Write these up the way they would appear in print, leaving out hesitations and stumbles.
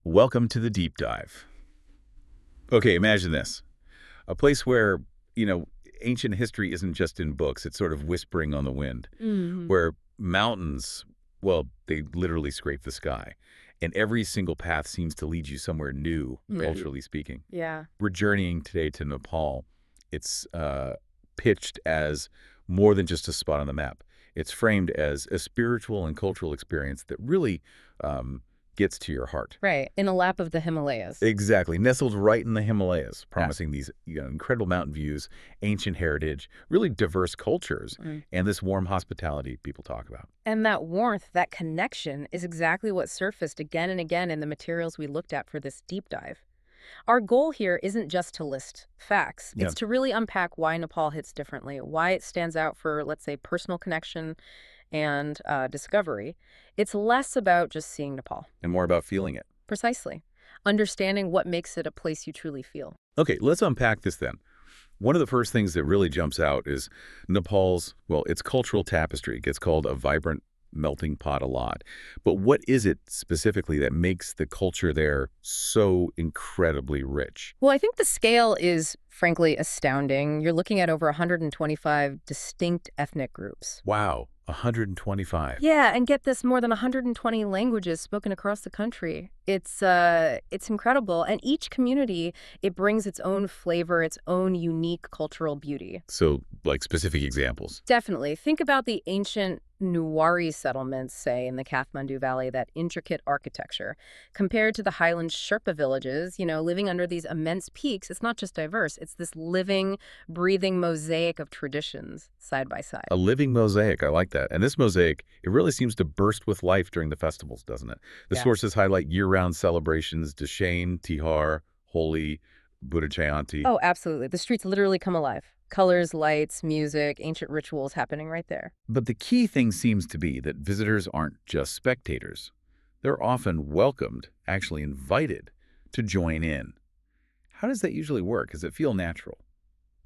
Welcome to the deep dive. Okay, imagine this. A place where, you know, ancient history isn't just in books, it's sort of whispering on the wind, Hmm. where mountains, well, they literally scrape the sky, and every single path seems to lead you somewhere new, Right. culturally speaking. Yeah. We're journeying today to Nepal. It's pitched as more than just a spot on the map. It's framed as a spiritual and cultural experience that really um, gets to your heart. Right. In a lap of the Himalayas. Exactly. Nestled right in the Himalayas, Yeah. promising these incredible mountain views, ancient heritage, really diverse cultures, Mm. and this warm hospitality people talk about. And that warmth, that connection, is exactly what surfaced again and again in the materials we looked at for this deep dive. Our goal here isn't just to list facts, Yeah. it's to really unpack why Nepal hits differently, why it stands out for, let's say, personal connection and discovery. It's less about just seeing Nepal. And more about feeling it. Precisely. Understanding what makes it a place you truly feel. Okay, let's unpack this then. One of the first things that really jumps out is Nepal's, well, its cultural tapestry. It gets called a vibrant melting pot a lot. But what is it specifically that makes the culture there so incredibly rich? Well, I think the scale is frankly astounding. You're looking at over 125 distinct ethnic groups. Wow, 125. Yeah, and get this, more than 120 languages spoken across the country. It's incredible. And each community, it brings its own flavor, its own unique cultural beauty. So, like specific examples. Definitely. Think about the ancient Nuwari settlements, say, in the Kathmandu Valley, that intricate architecture. Compared to the highland Sherpa villages, living under these immense peaks, it's not just diverse, it's this living, breathing mosaic of traditions side by side. A living mosaic. I like that. And this mosaic, it really seems to burst with life during the festivals, doesn't it? The Yeah. sources highlight year-round celebrations, Dashain, Tihar, Holi, Buddha Jayanti. Oh, absolutely. The streets literally come alive. Colors, lights, music, ancient rituals happening right there. But the key thing seems to be that visitors aren't just spectators. They're often welcomed, actually invited, to join in. How does that usually work? Does it feel natural?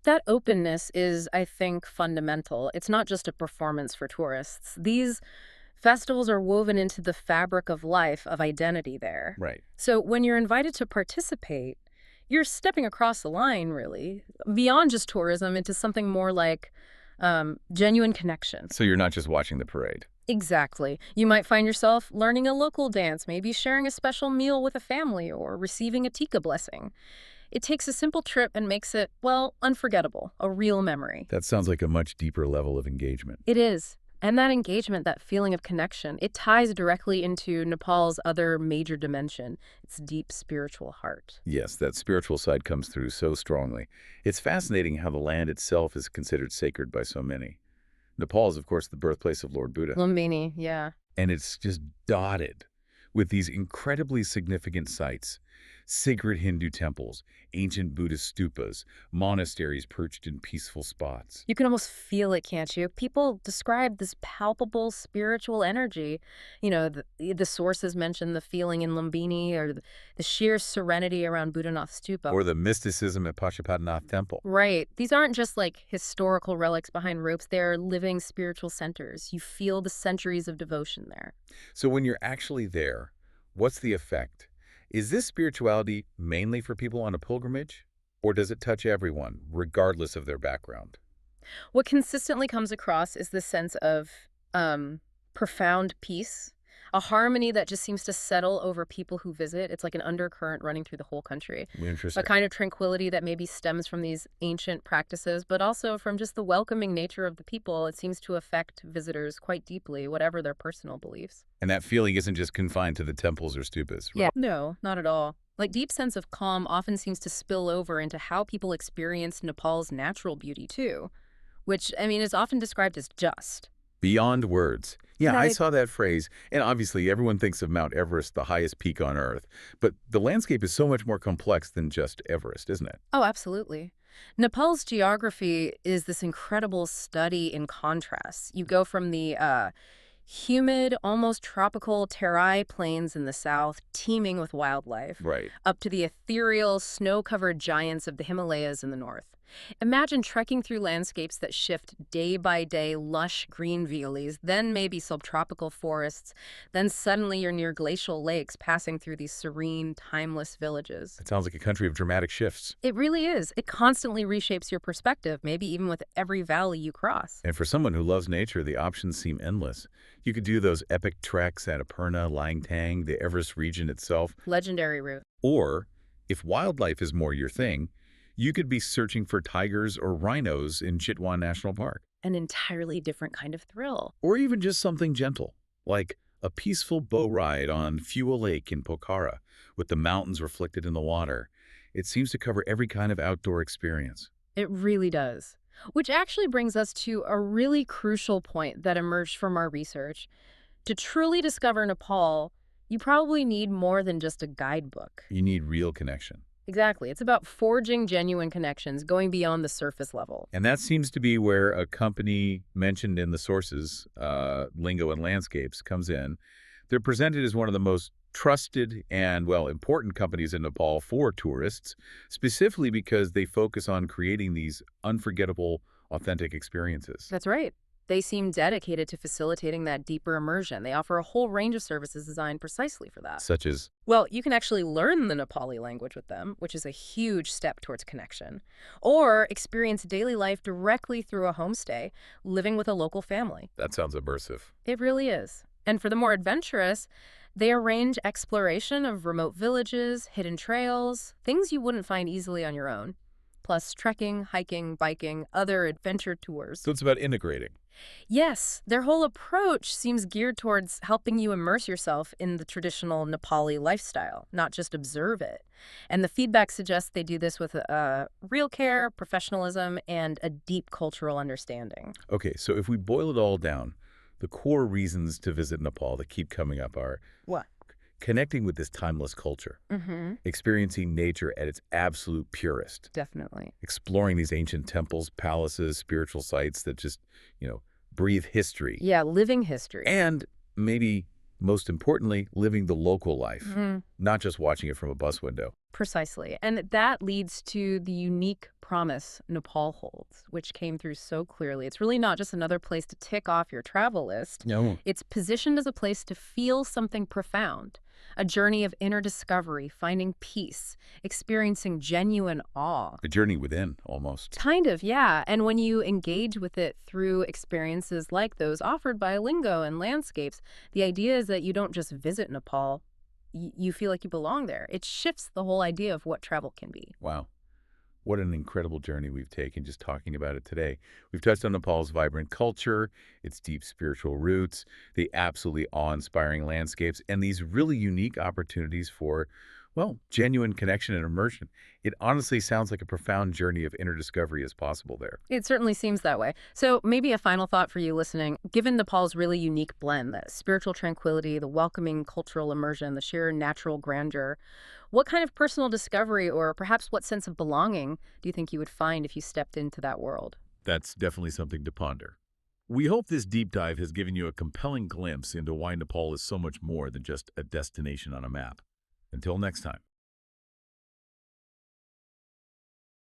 That openness is, I think, fundamental. It's not just a performance for tourists. These festivals are woven into the fabric of life, of identity there. Right. So when you're invited to participate, you're stepping across the line, really, beyond just tourism into something more like genuine connection. So you're not just watching the parade. Exactly. You might find yourself learning a local dance, maybe sharing a special meal with a family, or receiving a tika blessing. It takes a simple trip and makes it, well, unforgettable, a real memory. That sounds like a much deeper level of engagement. It is. And that engagement, that feeling of connection, it ties directly into Nepal's other major dimension, its deep spiritual heart. Yes, that spiritual side comes through so strongly. It's fascinating how the land itself is considered sacred by so many. Nepal is, of course, the birthplace of Lord Buddha, Lumbini, yeah. and it's just dotted with these incredibly significant sites. Sacred Hindu temples, ancient Buddhist stupas, monasteries perched in peaceful spots. You can almost feel it, can't you? People describe this palpable spiritual energy. The sources mention the feeling in Lumbini, or the sheer serenity around Buddhanath Stupa. Or the mysticism at Pashupatinath Temple. Right. These aren't just like historical relics behind ropes. They're living spiritual centers. You feel the centuries of devotion there. So when you're actually there, what's the effect? Is this spirituality mainly for people on a pilgrimage? Or does it touch everyone, regardless of their background? What consistently comes across is this sense of profound peace, a harmony that just seems to settle over people who visit. It's like an undercurrent running through the whole country. A Interesting. kind of tranquility that maybe stems from these ancient practices, but also from just the welcoming nature of the people. It seems to affect visitors quite deeply, whatever their personal beliefs. And that feeling isn't just confined to the temples or stupas, right? Yeah. No, not at all. Like, deep sense of calm often seems to spill over into how people experience Nepal's natural beauty too, which, I mean, is often described as just. Beyond words. Yeah, I Right. saw that phrase. And obviously, everyone thinks of Mount Everest, the highest peak on Earth. But the landscape is so much more complex than just Everest, isn't it? Oh, absolutely. Nepal's geography is this incredible study in contrasts. You go from the humid, almost tropical Terai plains in the south, teeming with wildlife, Right. up to the ethereal, snow-covered giants of the Himalayas in the north. Imagine trekking through landscapes that shift day by day, lush green valleys, then maybe subtropical forests, then suddenly you're near glacial lakes passing through these serene, timeless villages. It sounds like a country of dramatic shifts. It really is. It constantly reshapes your perspective, maybe even with every valley you cross. And for someone who loves nature, the options seem endless. You could do those epic treks at Annapurna, Langtang, the Everest region itself. Legendary route. Or, if wildlife is more your thing, you could be searching for tigers or rhinos in Chitwan National Park. An entirely different kind of thrill. Or even just something gentle, like a peaceful boat ride on Fuel Lake in Pokhara, with the mountains reflected in the water. It seems to cover every kind of outdoor experience. It really does. Which actually brings us to a really crucial point that emerged from our research. To truly discover Nepal, you probably need more than just a guidebook. You need real connection. Exactly. It's about forging genuine connections, going beyond the surface level. And that seems to be where a company mentioned in the sources, Lingo and Landscapes, comes in. They're presented as one of the most trusted and, well, important companies in Nepal for tourists, specifically because they focus on creating these unforgettable, authentic experiences. That's right. They seem dedicated to facilitating that deeper immersion. They offer a whole range of services designed precisely for that. Such as, Well, you can actually learn the Nepali language with them, which is a huge step towards connection, or experience daily life directly through a homestay, living with a local family. that sounds immersive. It really is. And for the more adventurous, they arrange exploration of remote villages, hidden trails, things you wouldn't find easily on your own, plus trekking, hiking, biking, other adventure tours. So it's about integrating. Yes, their whole approach seems geared towards helping you immerse yourself in the traditional Nepali lifestyle, not just observe it. And the feedback suggests they do this with real care, professionalism, and a deep cultural understanding. Okay, so if we boil it all down, the core reasons to visit Nepal that keep coming up are What? connecting with this timeless culture, Mm-hmm. experiencing nature at its absolute purest, Definitely. exploring these ancient temples, palaces, spiritual sites that just, breathe history, Yeah, living history. and maybe most importantly, living the local life, Mhm. not just watching it from a bus window. Precisely. And that leads to the unique promise Nepal holds, which came through so clearly. It's really not just another place to tick off your travel list. No. It's positioned as a place to feel something profound, a journey of inner discovery, finding peace, experiencing genuine awe. A journey within, almost. Kind of, yeah. And when you engage with it through experiences like those offered by Lingo and Landscapes, the idea is that you don't just visit Nepal, you feel like you belong there. It shifts the whole idea of what travel can be. Wow. What an incredible journey we've taken just talking about it today. We've touched on Nepal's vibrant culture, its deep spiritual roots, the absolutely awe-inspiring landscapes, and these really unique opportunities for, well, genuine connection and immersion. It honestly sounds like a profound journey of inner discovery is possible there. It certainly seems that way. So maybe a final thought for you listening. Given Nepal's really unique blend, that spiritual tranquility, the welcoming cultural immersion, the sheer natural grandeur, what kind of personal discovery or perhaps what sense of belonging do you think you would find if you stepped into that world? That's definitely something to ponder. We hope this deep dive has given you a compelling glimpse into why Nepal is so much more than just a destination on a map. Until next time.